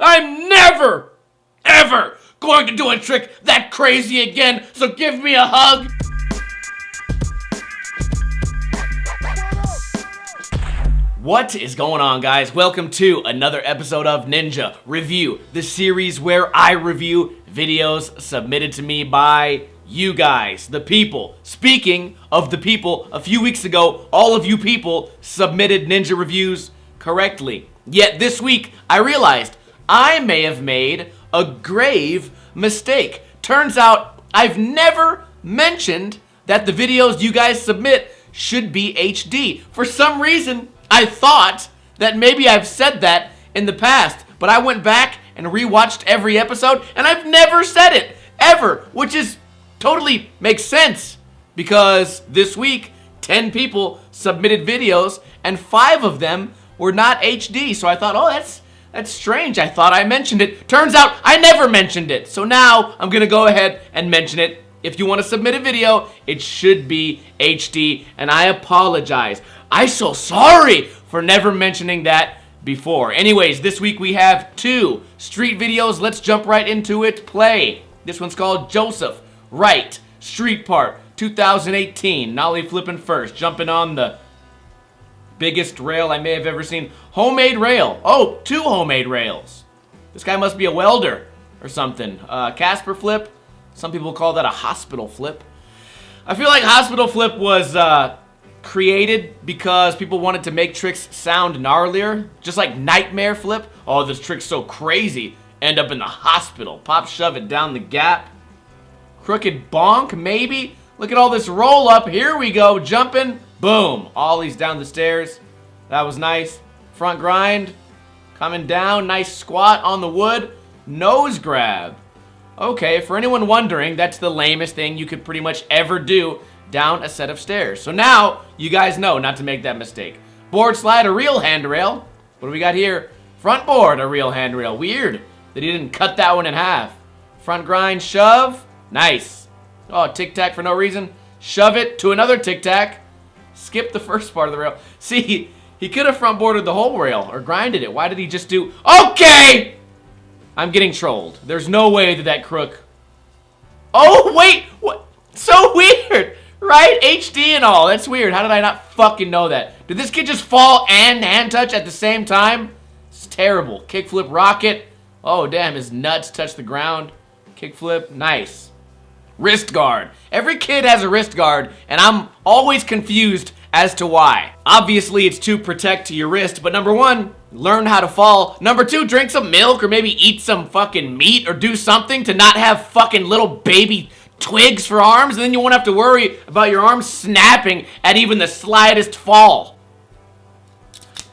I'm never, ever going to do a trick that crazy again, so give me a hug. What is going on, guys? Welcome to another episode of Ninja Review, the series where I review videos submitted to me by you guys, the people. Speaking of the people, a few weeks ago, all of you people submitted Ninja Reviews correctly. Yet this week, I realized I may have made a grave mistake. Turns out, I've never mentioned that the videos you guys submit should be HD. For some reason, I thought that maybe I've said that in the past, but I went back and rewatched every episode, and I've never said it, ever, which is totally makes sense, because this week, 10 people submitted videos, and 5 of them were not HD, so I thought, oh, that's strange. I thought I mentioned it. Turns out I never mentioned it, so now I'm gonna go ahead and mention it. If you want to submit a video, it should be HD, and I apologize. I'm so sorry for never mentioning that before. Anyways, this week we have 2 street videos. Let's jump right into it. Play. This one's called Joseph Wright Street Part 2018. Nollie flipping first, jumping on the biggest rail I may have ever seen. Homemade rail. Oh, 2 homemade rails. This guy must be a welder or something. Casper flip. Some people call that a hospital flip. I feel like hospital flip was created because people wanted to make tricks sound gnarlier. Just like nightmare flip. Oh, this trick's so crazy. End up in the hospital. Pop, shove it down the gap. Crooked bonk, maybe. Look at all this roll up. Here we go. Jumping. Boom. Ollies down the stairs. That was nice. Front grind. Coming down. Nice squat on the wood. Nose grab. Okay, for anyone wondering, that's the lamest thing you could pretty much ever do down a set of stairs. So now, you guys know not to make that mistake. Board slide, a real handrail. What do we got here? Front board, a real handrail. Weird that he didn't cut that one in half. Front grind, shove. Nice. Oh, tic-tac for no reason. Shove it to another tic-tac. Skip the first part of the rail. See, he could have front boarded the whole rail or grinded it. Why did he just do... Okay! I'm getting trolled. There's no way that crook... Oh, wait! What? So weird! Right? HD and all. That's weird. How did I not fucking know that? Did this kid just fall and hand touch at the same time? It's terrible. Kickflip rocket. Oh, damn. His nuts touch the ground. Kickflip. Nice. Wrist guard. Every kid has a wrist guard, and I'm always confused as to why. Obviously, it's to protect your wrist, but number 1, learn how to fall. Number 2, drink some milk or maybe eat some fucking meat or do something to not have fucking little baby twigs for arms, and then you won't have to worry about your arms snapping at even the slightest fall.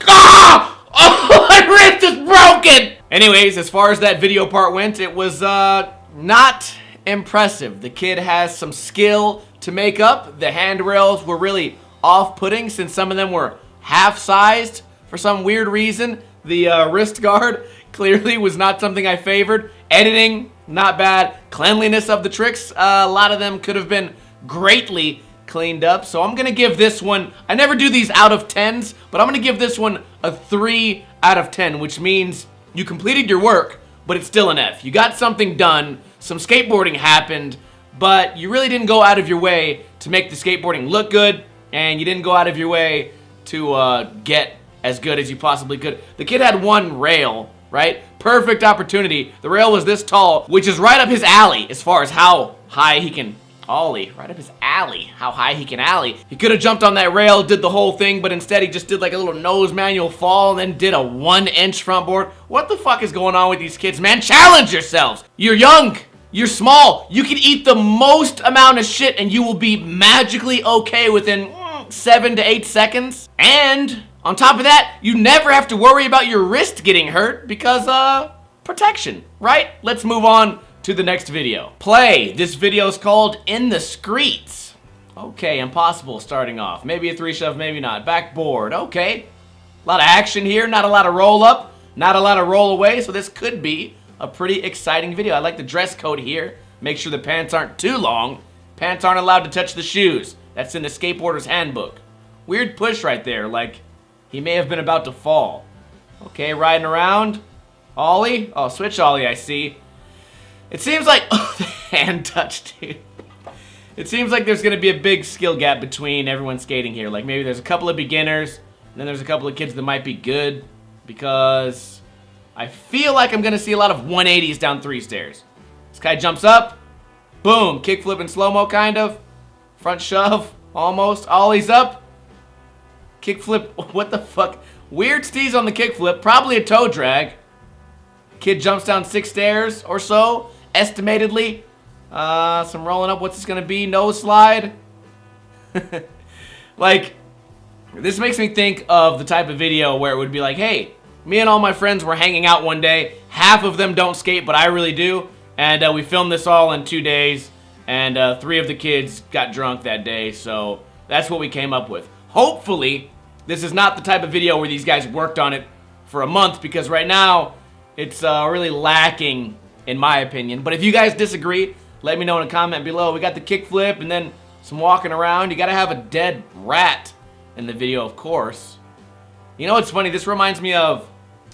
Ah! Oh, my wrist is broken! Anyways, as far as that video part went, it was not impressive. The kid has some skill to make up. The handrails were really off-putting since some of them were half-sized for some weird reason. The wrist guard clearly was not something I favored. Editing, not bad. Cleanliness of the tricks, a lot of them could have been greatly cleaned up. So I'm gonna give this one, I never do these out of 10s, but I'm gonna give this one a 3 out of 10, which means you completed your work, but it's still an F. You got something done, some skateboarding happened, but you really didn't go out of your way to make the skateboarding look good, and you didn't go out of your way to get as good as you possibly could. The kid had 1 rail, right? Perfect opportunity. The rail was this tall, which is right up his alley as far as how high he can ollie. Right up his alley, how high he can alley. He could have jumped on that rail, did the whole thing, but instead he just did like a little nose manual fall and then did a 1-inch front board. What the fuck is going on with these kids, man? Challenge yourselves. You're young. You're small. You can eat the most amount of shit and you will be magically okay within 7 to 8 seconds. And on top of that, you never have to worry about your wrist getting hurt because, protection, right? Let's move on to the next video. Play. This video is called Indiscreet. Okay, impossible starting off. Maybe a 3 shove, maybe not. Backboard. Okay. A lot of action here, not a lot of roll up, not a lot of roll away, so this could be a pretty exciting video. I like the dress code here. Make sure the pants aren't too long. Pants aren't allowed to touch the shoes. That's in the skateboarder's handbook. Weird push right there, like he may have been about to fall. Okay, riding around. Ollie? Oh, switch Ollie, I see. It seems like... Oh, the hand touch, dude. It seems like there's going to be a big skill gap between everyone skating here. Like, maybe there's a couple of beginners, and then there's a couple of kids that might be good, because I feel like I'm going to see a lot of 180s down 3 stairs. This guy jumps up. Boom. Kickflip in slow-mo, kind of. Front shove. Almost. Ollie's up. Kickflip. What the fuck? Weird steez on the kickflip. Probably a toe drag. Kid jumps down 6 stairs or so, estimatedly. Some rolling up. What's this gonna be? Nose slide? Like, this makes me think of the type of video where it would be like, hey, me and all my friends were hanging out one day. Half of them don't skate, but I really do. And we filmed this all in 2 days. And 3 of the kids got drunk that day. So that's what we came up with. Hopefully, this is not the type of video where these guys worked on it for a month, because right now, it's really lacking, in my opinion. But if you guys disagree, let me know in a comment below. We got the kickflip and then some walking around. You gotta have a dead rat in the video, of course. You know what's funny? This reminds me of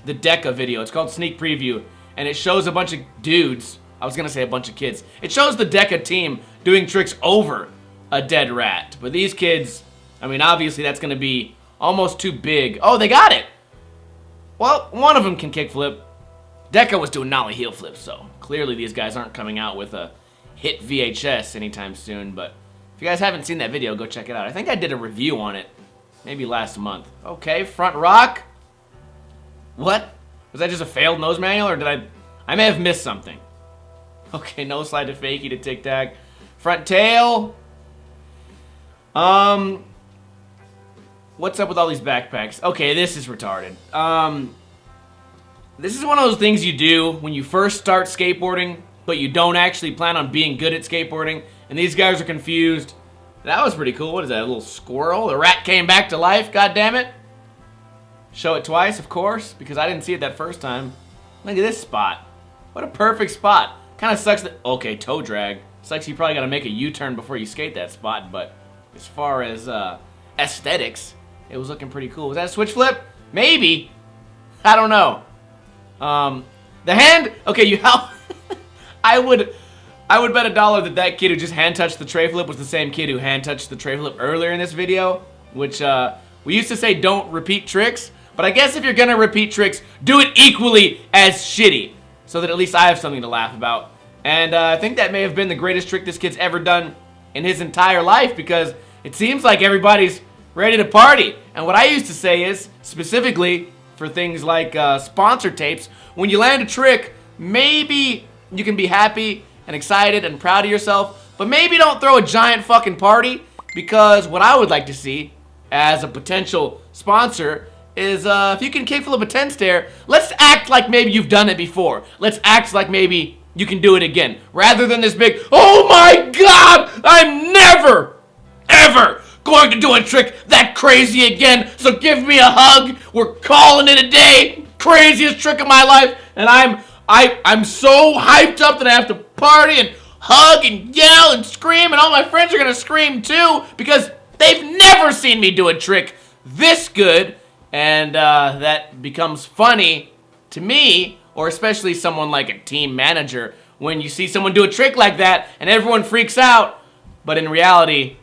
the Deca video. It's called Sneak Preview. And it shows a bunch of dudes. I was gonna say a bunch of kids. It shows the Deca team doing tricks over a dead rat. But these kids, I mean, obviously that's gonna be almost too big. Oh, they got it! Well, one of them can kickflip. Deca was doing nollie heel flips, so clearly these guys aren't coming out with a hit VHS anytime soon. But if you guys haven't seen that video, go check it out. I think I did a review on it maybe last month. Okay, front rock. What? Was that just a failed nose manual, or did I may have missed something. Okay, nose slide to fakie to tic tac. Front tail. What's up with all these backpacks? Okay, this is retarded. This is one of those things you do when you first start skateboarding, but you don't actually plan on being good at skateboarding, and these guys are confused. That was pretty cool. What is that, a little squirrel? The rat came back to life, god damn it. Show it twice, of course, because I didn't see it that first time. Look at this spot. What a perfect spot. Kind of sucks that, okay, toe drag. Sucks you probably got to make a U-turn before you skate that spot, but as far as aesthetics, it was looking pretty cool. Was that a switch flip? Maybe. I don't know. The hand, okay, you how I would bet $1 that kid who just hand touched the tray flip was the same kid who hand touched the tray flip earlier in this video, which we used to say don't repeat tricks, but I guess if you're gonna repeat tricks, do it equally as shitty, so that at least I have something to laugh about. And I think that may have been the greatest trick this kid's ever done in his entire life, because it seems like everybody's ready to party. And what I used to say is, specifically for things like sponsor tapes, when you land a trick, maybe you can be happy and excited and proud of yourself, but maybe don't throw a giant fucking party, because what I would like to see as a potential sponsor is if you can kickflip a 10 stair, let's act like maybe you've done it before. Let's act like maybe you can do it again, rather than this big, oh my god, I'm never, ever going to do a trick that crazy again, so give me a hug, we're calling it a day, craziest trick of my life, and I'm so hyped up that I have to party and hug and yell and scream, and all my friends are gonna scream too, because they've never seen me do a trick this good, and that becomes funny to me, or especially someone like a team manager, when you see someone do a trick like that, and everyone freaks out, but in reality,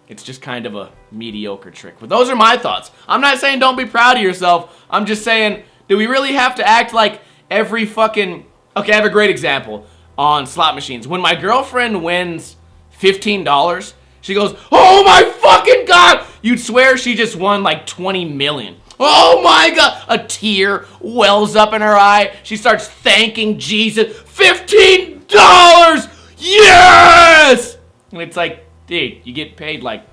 it's just kind of a mediocre trick. But those are my thoughts. I'm not saying don't be proud of yourself. I'm just saying, do we really have to act like every fucking... Okay, I have a great example on slot machines. When my girlfriend wins $15, she goes, oh my fucking god! You'd swear she just won like 20 million. Oh my god! A tear wells up in her eye. She starts thanking Jesus. $15! Yes! And it's like, dude, you get paid like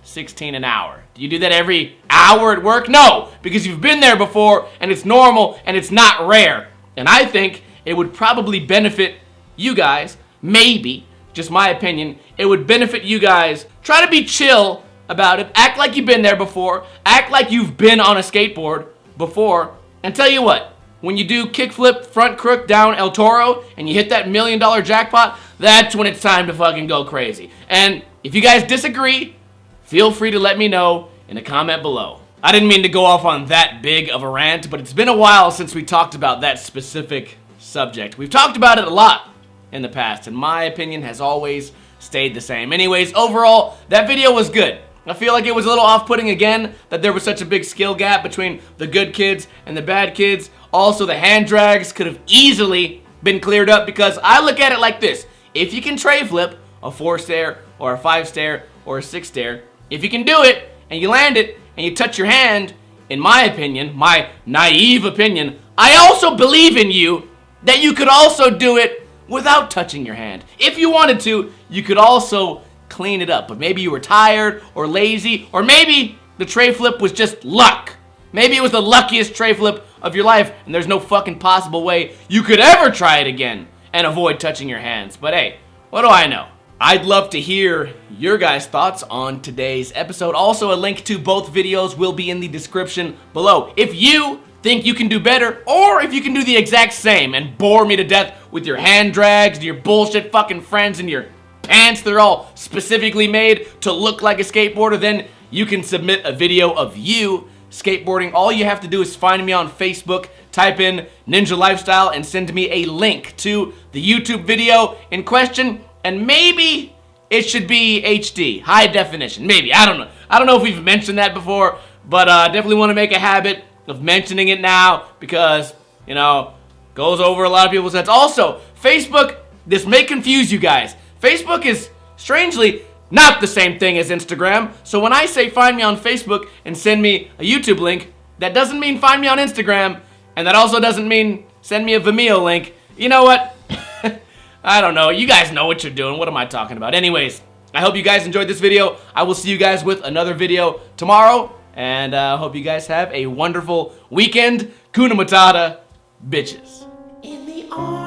$16 an hour. Do you do that every hour at work? No, because you've been there before, and it's normal, and it's not rare. And I think it would probably benefit you guys, maybe, just my opinion, it would benefit you guys. Try to be chill about it. Act like you've been there before. Act like you've been on a skateboard before. And tell you what, when you do kickflip, front crook, down El Toro, and you hit that $1 million jackpot, that's when it's time to fucking go crazy. And if you guys disagree, feel free to let me know in a comment below. I didn't mean to go off on that big of a rant, but it's been a while since we talked about that specific subject. We've talked about it a lot in the past, and my opinion has always stayed the same. Anyways, overall, that video was good. I feel like it was a little off-putting again that there was such a big skill gap between the good kids and the bad kids. Also, the hand drags could have easily been cleared up because I look at it like this. If you can tray flip a 4-stair or a 5-stair or a 6-stair, if you can do it and you land it and you touch your hand, in my opinion, my naive opinion, I also believe in you that you could also do it without touching your hand. If you wanted to, you could also clean it up, but maybe you were tired or lazy, or maybe the tray flip was just luck. Maybe it was the luckiest tray flip of your life and there's no fucking possible way you could ever try it again and avoid touching your hands. But hey, what do I know? I'd love to hear your guys' thoughts on today's episode. Also, a link to both videos will be in the description below. If you think you can do better, or if you can do the exact same and bore me to death with your hand drags and your bullshit fucking friends and your pants that are all specifically made to look like a skateboarder, then you can submit a video of you skateboarding. All you have to do is find me on Facebook, type in Ninja Lifestyle, and send me a link to the YouTube video in question, and maybe it should be HD, high definition, maybe, I don't know. I don't know if we've mentioned that before, but definitely want to make a habit of mentioning it now because, you know, goes over a lot of people's heads. Also, Facebook, this may confuse you guys. Facebook is, strangely, not the same thing as Instagram. So when I say find me on Facebook and send me a YouTube link, that doesn't mean find me on Instagram, and that also doesn't mean send me a Vimeo link. You know what? I don't know. You guys know what you're doing. What am I talking about? Anyways, I hope you guys enjoyed this video. I will see you guys with another video tomorrow, and I hope you guys have a wonderful weekend. Kuna Matata, bitches. In the arms